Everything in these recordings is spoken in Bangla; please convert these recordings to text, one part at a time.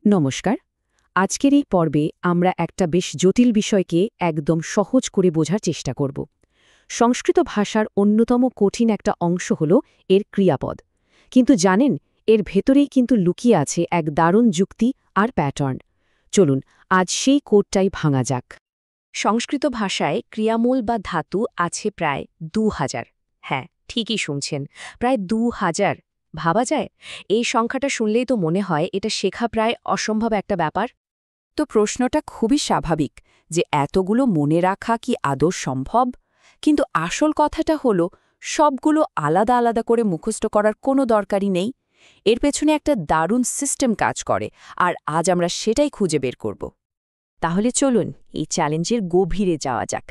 নমস্কার। আজকের এই পর্বে আমরা একটা বেশ জটিল বিষয়কে একদম সহজ করে বোঝার চেষ্টা করব। সংস্কৃত ভাষার অন্যতম কঠিন একটা অংশ হল এর ক্রিয়াপদ। কিন্তু জানেন, এর ভেতরেই কিন্তু লুকিয়ে আছে এক দারুণ যুক্তি আর প্যাটার্ন। চলুন আজ সেই কোডটাই ভাঙা যাক। সংস্কৃত ভাষায় ক্রিয়ামূল বা ধাতু আছে প্রায় ২,০০০। হ্যাঁ, ঠিকই শুনছেন, প্রায় ২,০০০। ভাবা যায়? এই সংখ্যাটা শুনলেই তো মনে হয় এটা শেখা প্রায় অসম্ভব একটা ব্যাপার। তো প্রশ্নটা খুবই স্বাভাবিক যে এতগুলো মনে রাখা কি আদৌ সম্ভব। কিন্তু আসল কথাটা হলো, সবগুলো আলাদা আলাদা করে মুখস্থ করার কোনো দরকারই নেই। এর পেছনে একটা দারুণ সিস্টেম কাজ করে, আর আজ আমরা সেটাই খুঁজে বের করব। তাহলে চলুন এই চ্যালেঞ্জের গভীরে যাওয়া যাক,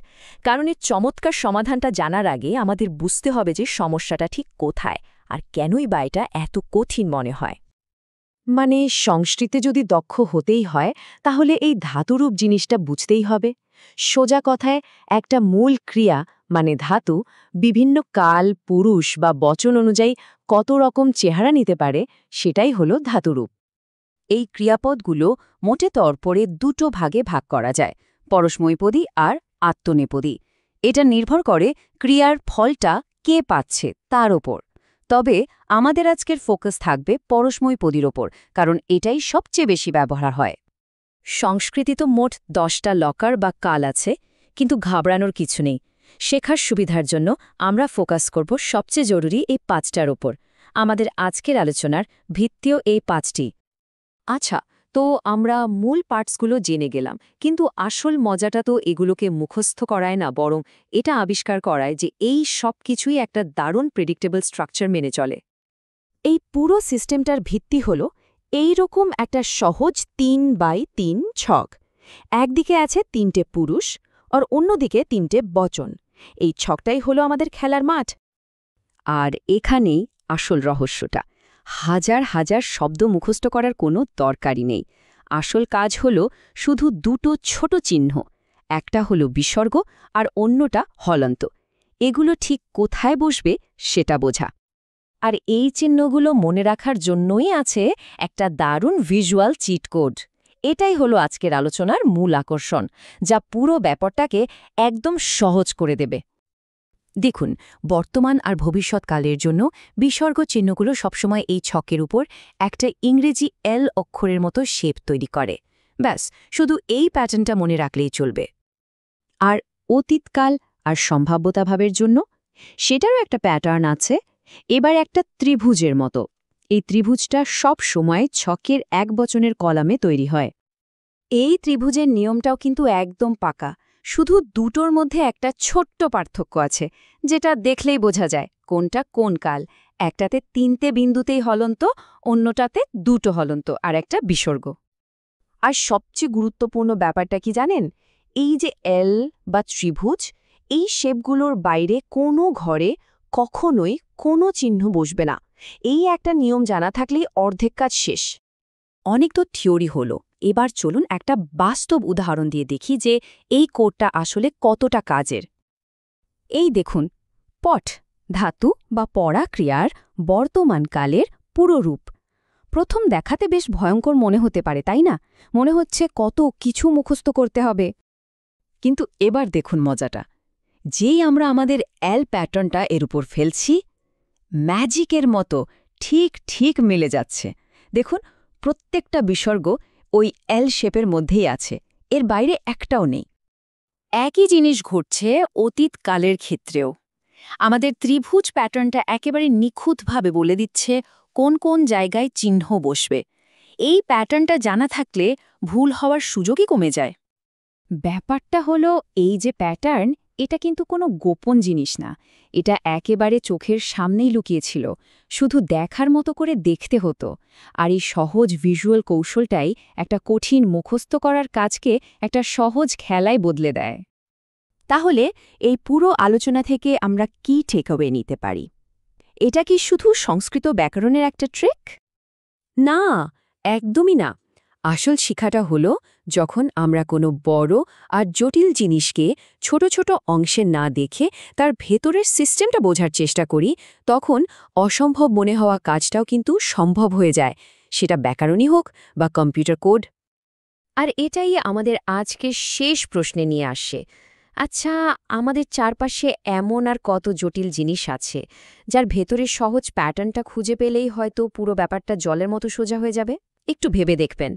কারণ এর চমৎকার সমাধানটা জানার আগে আমাদের বুঝতে হবে যে সমস্যাটা ঠিক কোথায় আর কেনই বা এটা এত কঠিন মনে হয়। মানে সংস্কৃতে যদি দক্ষ হতেই হয়, তাহলে এই ধাতুরূপ জিনিসটা বুঝতেই হবে। সোজা কথায় একটা মূল ক্রিয়া মানে ধাতু বিভিন্ন কাল, পুরুষ বা বচন অনুযায়ী কত রকম চেহারা নিতে পারে, সেটাই হলো ধাতুরূপ। এই ক্রিয়াপদগুলো মোটে তরপরে দুটো ভাগে ভাগ করা যায়, পরস্মৈপদী আর আত্মনেপদী। এটা নির্ভর করে ক্রিয়ার ফলটা কে পাচ্ছে তার ওপর। তবে আমাদের আজকের ফোকাস থাকবে পরস্মৈপদীর ওপর, কারণ এটাই সবচেয়ে বেশি ব্যবহার হয়। সংস্কৃতি তো মোট 10টা লকার বা কাল আছে, কিন্তু ঘাবড়ানোর কিছু নেই। শেখার সুবিধার জন্য আমরা ফোকাস করব সবচেয়ে জরুরি এই 5টার ওপর। আমাদের আজকের আলোচনার ভিত্তিও এই 5টি। আচ্ছা, তো আমরা মূল পার্টসগুলো জেনে গেলাম, কিন্তু আসল মজাটা তো এগুলোকে মুখস্থ করায় না, বরং এটা আবিষ্কার করায় যে এই সব কিছুই একটা দারুণ প্রেডিক্টেবল স্ট্রাকচার মেনে চলে। এই পুরো সিস্টেমটার ভিত্তি হল এইরকম একটা সহজ 3x3 ছক। একদিকে আছে 3টে পুরুষ আর অন্যদিকে 3টে বচন। এই ছকটাই হলো আমাদের খেলার মাঠ। আর এখানেই আসল রহস্যটা। হাজার হাজার শব্দ মুখস্থ করার কোনো দরকারই নেই। আসল কাজ হল শুধু দুটো ছোট চিহ্ন, একটা হলো বিসর্গ আর অন্যটা হলন্ত। এগুলো ঠিক কোথায় বসবে সেটা বোঝা। আর এই চিহ্নগুলো মনে রাখার জন্যই আছে একটা দারুণ ভিজুয়াল চিট কোড। এটাই হলো আজকের আলোচনার মূল আকর্ষণ, যা পুরো ব্যাপারটাকে একদম সহজ করে দেবে। দেখুন, বর্তমান আর ভবিষ্যৎকালের জন্য বিসর্গ চিহ্নগুলো সবসময় এই ছকের উপর একটা ইংরেজি এল অক্ষরের মতো শেপ তৈরি করে। ব্যাস, শুধু এই প্যাটার্নটা মনে রাখলেই চলবে। আর অতীতকাল আর সম্ভাব্যতাভাবের জন্য সেটারও একটা প্যাটার্ন আছে। এবার একটা ত্রিভুজের মতো। এই ত্রিভুজটা সব সময় ছকের এক বচনের কলামে তৈরি হয়। এই ত্রিভুজের নিয়মটাও কিন্তু একদম পাকা। শুধু দুটোর মধ্যে একটা ছোট্ট পার্থক্য আছে, যেটা দেখলেই বোঝা যায় কোনটা কোন কাল। একটাতে 3টে বিন্দুতেই হলন্ত, অন্যটাতে 2টো হলন্ত আর একটা বিসর্গ। আর সবচেয়ে গুরুত্বপূর্ণ ব্যাপারটা কি জানেন? এই যে এল বা ত্রিভুজ, এই শেপগুলোর বাইরে কোনো ঘরে কখনোই কোনো চিহ্ন বসবে না। এই একটা নিয়ম জানা থাকলেই অর্ধেক কাজ শেষ। অনেক তো থিওরি হলো, এবার চলুন একটা বাস্তব উদাহরণ দিয়ে দেখি যে এই কোডটা আসলে কতটা কাজের। এই দেখুন, পট ধাতু বা পড়া ক্রিয়ার বর্তমানকালের পুরো রূপ। প্রথম দেখাতে বেশ ভয়ঙ্কর মনে হতে পারে, তাই না? মনে হচ্ছে কত কিছু মুখস্থ করতে হবে। কিন্তু এবার দেখুন মজাটা। যেই আমরা আমাদের এল প্যাটার্নটা এর উপর ফেলছি, ম্যাজিকের মতো ঠিক ঠিক মিলে যাচ্ছে। দেখুন, প্রত্যেকটা বিসর্গ ওই এল শেপের মধ্যেই আছে, এর বাইরে একটাও নেই। একই জিনিস ঘটছে অতীতকালের ক্ষেত্রেও। আমাদের ত্রিভুজ প্যাটার্নটা একেবারে নিখুঁতভাবে বলে দিচ্ছে কোন কোন জায়গায় চিহ্ন বসবে। এই প্যাটার্নটা জানা থাকলে ভুল হওয়ার সুযোগই কমে যায়। ব্যাপারটা হলো, এই যে প্যাটার্ন, এটা কিন্তু কোনো গোপন জিনিস না। এটা একেবারে চোখের সামনেই লুকিয়েছিল, শুধু দেখার মতো করে দেখতে হতো। আর এই সহজ ভিজুয়াল কৌশলটাই একটা কঠিন মুখস্থ করার কাজকে একটা সহজ খেলায় বদলে দেয়। তাহলে এই পুরো আলোচনা থেকে আমরা কি টেকঅ্যাওয়ে নিতে পারি? এটা কি শুধু সংস্কৃত ব্যাকরণের একটা ট্রিক? না, একদমই না। আসল শিক্ষাটা হলো, যখন আমরা কোনো বড় আর জটিল জিনিসকে ছোট ছোট অংশে না দেখে তার ভেতরের সিস্টেমটা বোঝার চেষ্টা করি, তখন অসম্ভব মনে হওয়া কাজটাও কিন্তু সম্ভব হয়ে যায়। সেটা ব্যাকরণই হোক বা কম্পিউটার কোড। আর এটাই আমাদের আজকে শেষ প্রশ্নে নিয়ে আসে। আচ্ছা, আমাদের চারপাশে এমন আর কত জটিল জিনিস আছে যার ভেতরের সহজ প্যাটার্নটা খুঁজে পেলেই হয়তো পুরো ব্যাপারটা জলের মতো সোজা হয়ে যাবে? একটু ভেবে দেখবেন।